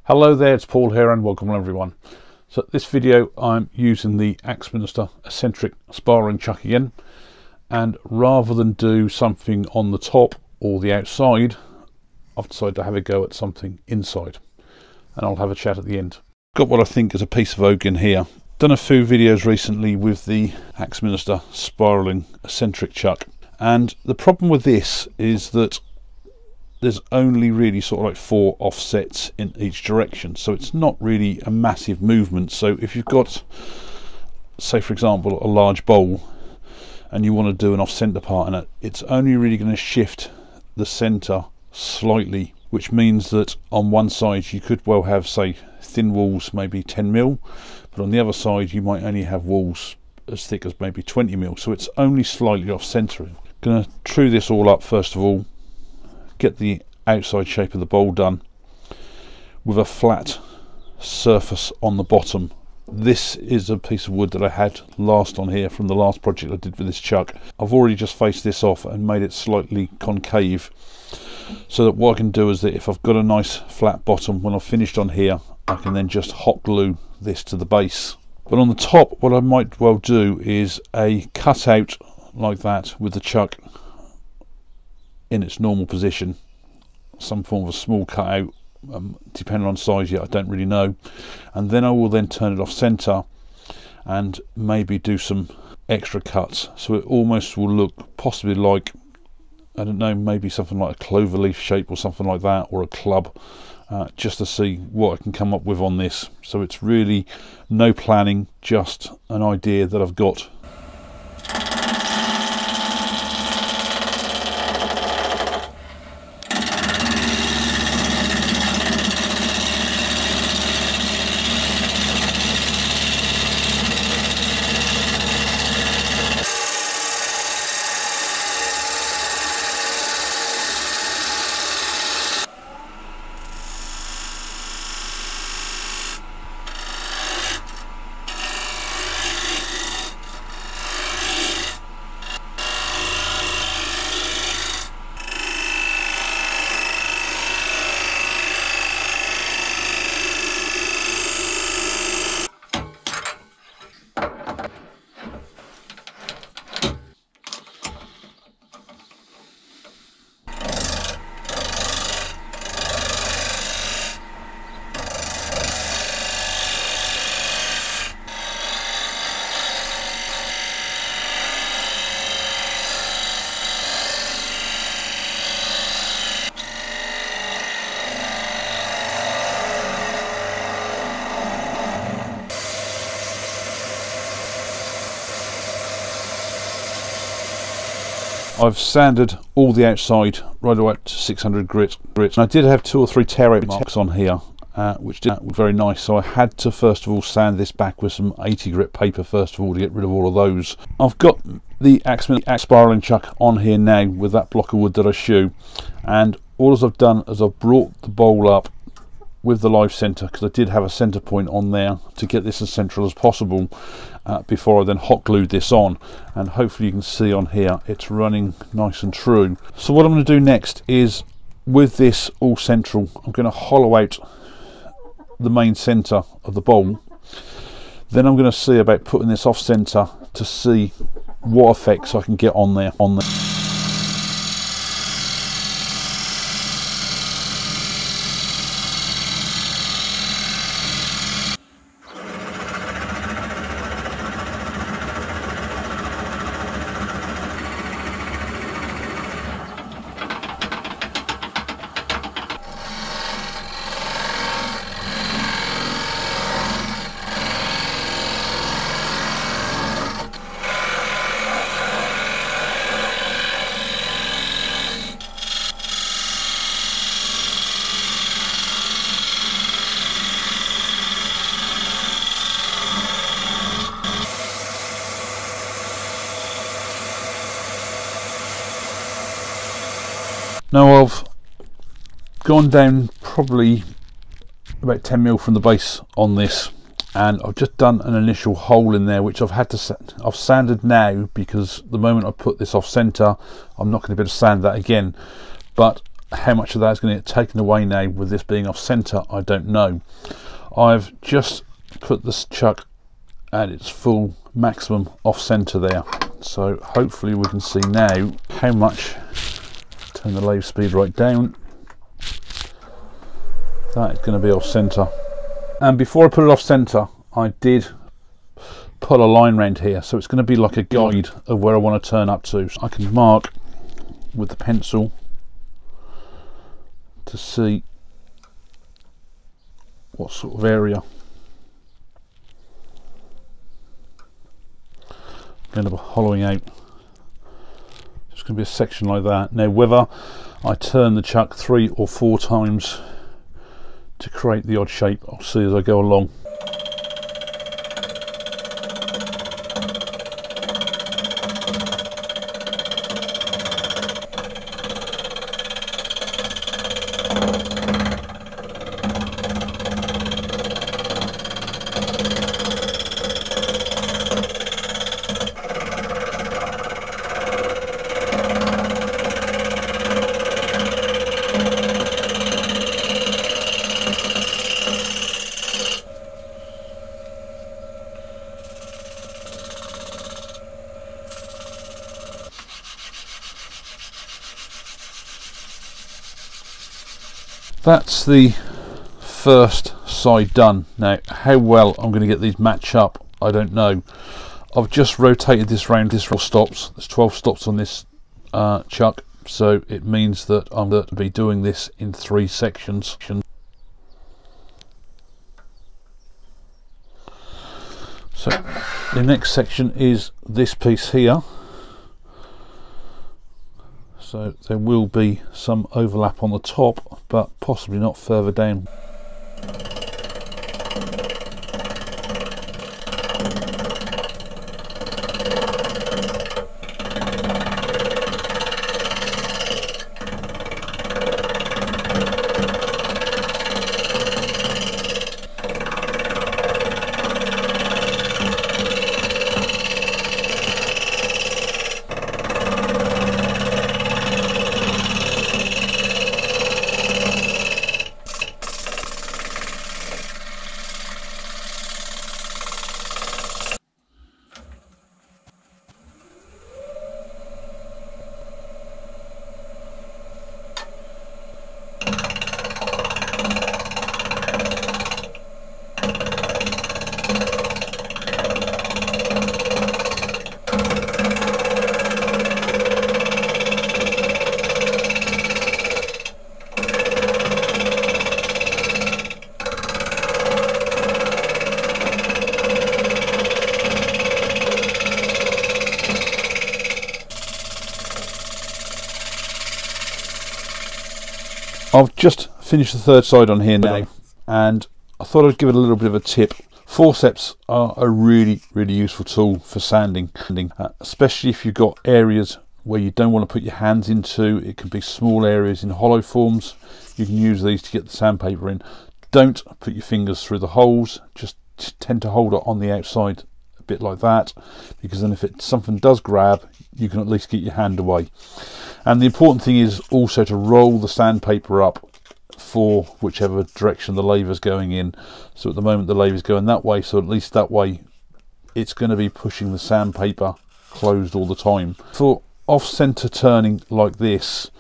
Hello there, it's Paul here and welcome everyone. So this video I'm using the Axminster Eccentric Spiralling chuck again, and rather than do something on the top or the outside, I've decided to have a go at something inside, and I'll have a chat at the end. Got what I think is a piece of oak in here. Done a few videos recently with the Axminster Spiralling Eccentric chuck, and the problem with this is that there's only really sort of like 4 offsets in each direction, so it's not really a massive movement. So if you've got, say for example, a large bowl and you want to do an off-center part in it, it's only really going to shift the center slightly, which means that on one side you could well have, say, thin walls, maybe 10mm, but on the other side you might only have walls as thick as maybe 20mm, so it's only slightly off-centering. Going to true this all up first of all, get the outside shape of the bowl done with a flat surface on the bottom. This is a piece of wood that I had last on here from the last project I did with this chuck. I've already just faced this off and made it slightly concave, so that what I can do is that if I've got a nice flat bottom, when I've finished on here, I can then just hot glue this to the base. But on the top, what I might well do is a cutout like that with the chuck in its normal position, some form of a small cutout, depending on size yet, I don't really know, and then I will then turn it off center and maybe do some extra cuts, so it almost will look possibly like, I don't know, maybe something like a clover leaf shape or something like that, or a club, just to see what I can come up with on this. So it's really no planning, just an idea that I've got. I've sanded all the outside right away to 600 grit, and I did have 2 or 3 tear out marks on here, which did look very nice, so I had to first of all sand this back with some 80 grit paper first of all to get rid of all of those. I've got the Axminster Spiralling chuck on here now with that block of wood that I shoe, and all I've done is I've brought the bowl up with the live center, because I did have a center point on there to get this as central as possible, before I then hot glued this on, and hopefully you can see on here it's running nice and true. So what I'm going to do next is, with this all central, I'm going to hollow out the main center of the bowl. Then I'm going to see about putting this off center to see what effects I can get on there. Now I've gone down probably about 10mm from the base on this, and I've just done an initial hole in there which I've sanded now, because the moment I put this off center I'm not going to be able to sand that again, but how much of that is going to get taken away now with this being off centre, I don't know. I've just put this chuck at its full maximum off centre there, so hopefully we can see now how much. Turn the lathe speed right down. That is going to be off centre, and before I put it off centre I did put a line round here, so it's going to be like a guide of where I want to turn up to. So I can mark with the pencil to see what sort of area I'm going to be hollowing out. It's going to be a section like that. Now whether I turn the chuck 3 or 4 times to create the odd shape, I'll see as I go along. That's the first side done. Now how well I'm going to get these match up, I don't know. I've just rotated this round. This 4 stops. There's 12 stops on this chuck, so it means that I'm going to be doing this in 3 sections. So the next section is this piece here. So there will be some overlap on the top, but possibly not further down. I've just finished the third side on here now, and I thought I'd give it a little bit of a tip. Forceps are a really useful tool for sanding, especially if you've got areas where you don't want to put your hands into. It can be small areas in hollow forms. You can use these to get the sandpaper in. Don't put your fingers through the holes, just tend to hold it on the outside a bit like that, because then if something does grab, you can at least get your hand away. And the important thing is also to roll the sandpaper up for whichever direction the lathe is going in. So at the moment the lathe is going that way, so at least that way it's going to be pushing the sandpaper closed all the time. For off-center turning like this,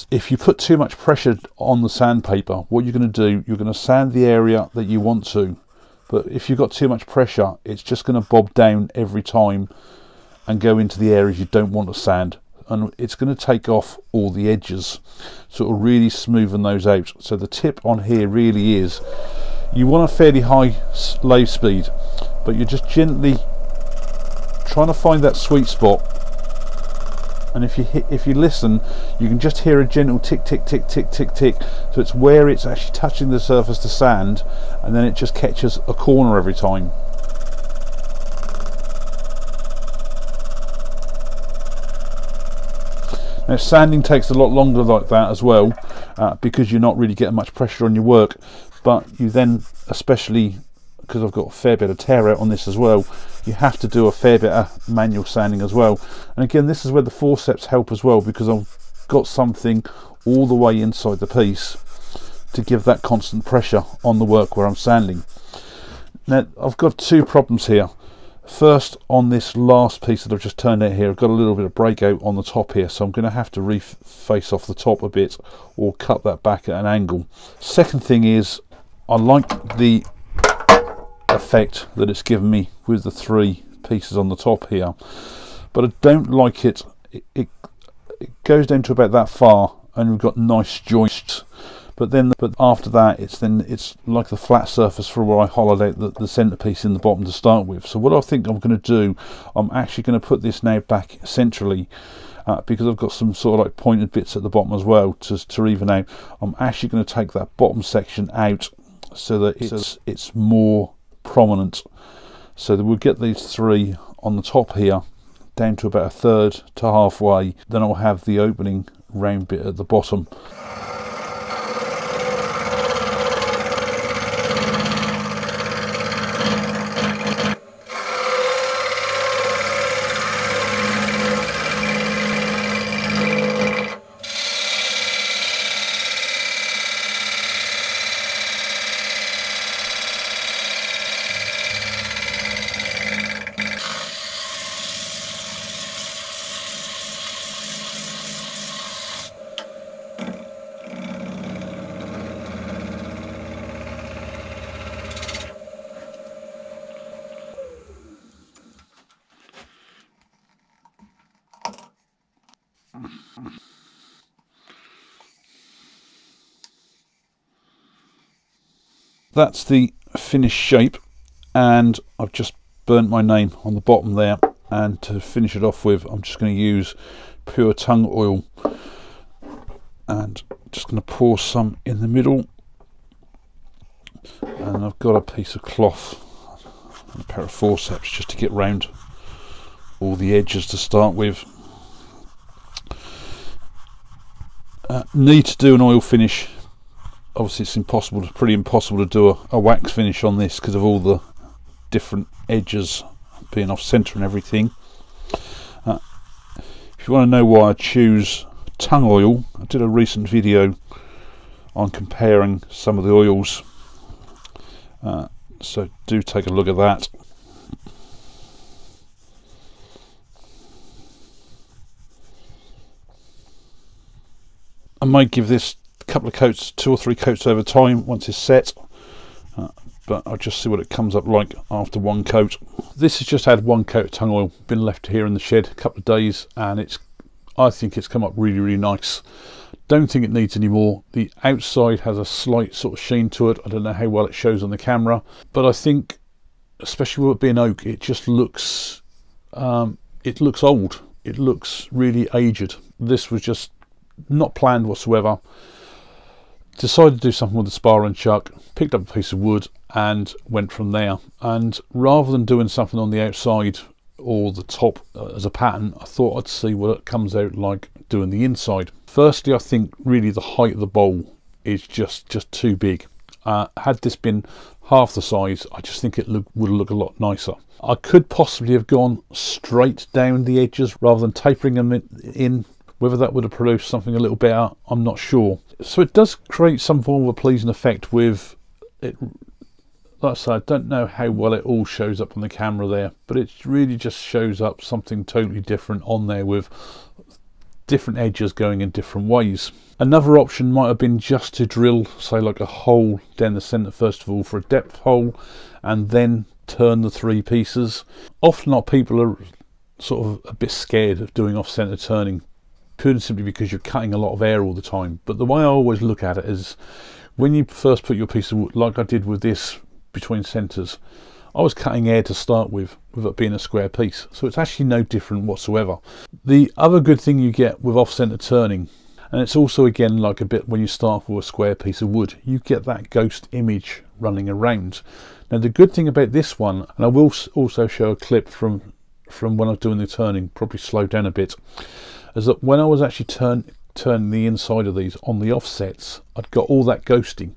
if you put too much pressure on the sandpaper, what you're going to do, you're going to sand the area that you want to, but if you've got too much pressure, it's just going to bob down every time and go into the areas you don't want to sand, and it's going to take off all the edges, so it'll really smoothen those out. So the tip on here really is, you want a fairly high lathe speed, but you're just gently trying to find that sweet spot. And if you listen, you can just hear a gentle tick tick tick tick tick tick, so it's where it's actually touching the surface to sand, and then it just catches a corner every time. Now sanding takes a lot longer like that as well, because you're not really getting much pressure on your work, but you then, especially because I've got a fair bit of tear out on this as well, you have to do a fair bit of manual sanding as well. And again, this is where the forceps help as well, because I've got something all the way inside the piece to give that constant pressure on the work where I'm sanding. Now I've got two problems here. First, on this last piece that I've just turned out here, I've got a little bit of breakout on the top here, so I'm going to have to reface off the top a bit or cut that back at an angle. Second thing is, I like the effect that it's given me with the three pieces on the top here, but I don't like it. It goes down to about that far and we've got nice joints, but after that it's like the flat surface for where I hollowed out the centerpiece in the bottom to start with. So what I think I'm going to do, I'm actually going to put this now back centrally, because I've got some sort of like pointed bits at the bottom as well to even out. I'm actually going to take that bottom section out so that it's more prominent, so that we'll get these three on the top here down to about a third to halfway. Then I'll have the opening round bit at the bottom. That's the finished shape, and I've just burnt my name on the bottom there. And to finish it off with, I'm just going to use pure tung oil, and just going to pour some in the middle. And I've got a piece of cloth and a pair of forceps just to get round all the edges to start with. Need to do an oil finish. Obviously it's pretty impossible to do a wax finish on this because of all the different edges being off centre and everything. If you want to know why I choose tung oil, I did a recent video on comparing some of the oils, so do take a look at that. I might give this a couple of coats, 2 or 3 coats over time once it's set, but I'll just see what it comes up like after one coat. This has just had one coat of tung oil, been left here in the shed a couple of days, and I think it's come up really nice. Don't think it needs any more. The outside has a slight sort of sheen to it. I don't know how well it shows on the camera, but I think, especially with it being oak, it just looks old. It looks really aged. This was just not planned whatsoever. Decided to do something with the spiral and chuck, picked up a piece of wood and went from there. And rather than doing something on the outside or the top as a pattern, I thought I'd see what it comes out like doing the inside. Firstly, I think really the height of the bowl is just too big. Had this been half the size, I just think it would look a lot nicer. I could possibly have gone straight down the edges rather than tapering them in. Whether that would have produced something a little better, I'm not sure. So it does create some form of a pleasing effect with it. Like I said, I don't know how well it all shows up on the camera there, but it really just shows up something totally different on there with different edges going in different ways. Another option might have been just to drill, say, like a hole down the centre first of all for a depth hole, and then turn the 3 pieces. Often people are sort of a bit scared of doing off-centre turning, purely simply because you're cutting a lot of air all the time. But the way I always look at it is, when you first put your piece of wood, like I did with this between centres, I was cutting air to start with it being a square piece, so it's actually no different whatsoever. The other good thing you get with off-centre turning, and it's also again like a bit when you start with a square piece of wood, you get that ghost image running around. Now the good thing about this one, and I will also show a clip from when I was doing the turning, probably slow down a bit, is that when I was actually turning the inside of these on the offsets, I'd got all that ghosting,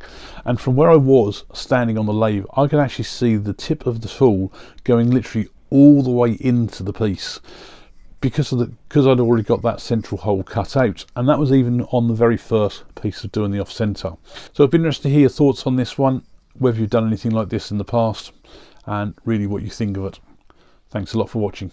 and from where I was standing on the lathe, I could actually see the tip of the tool going literally all the way into the piece, because I'd already got that central hole cut out, and that was even on the very first piece of doing the off centre. So I'd be interested to hear your thoughts on this one, whether you've done anything like this in the past, and really what you think of it. Thanks a lot for watching.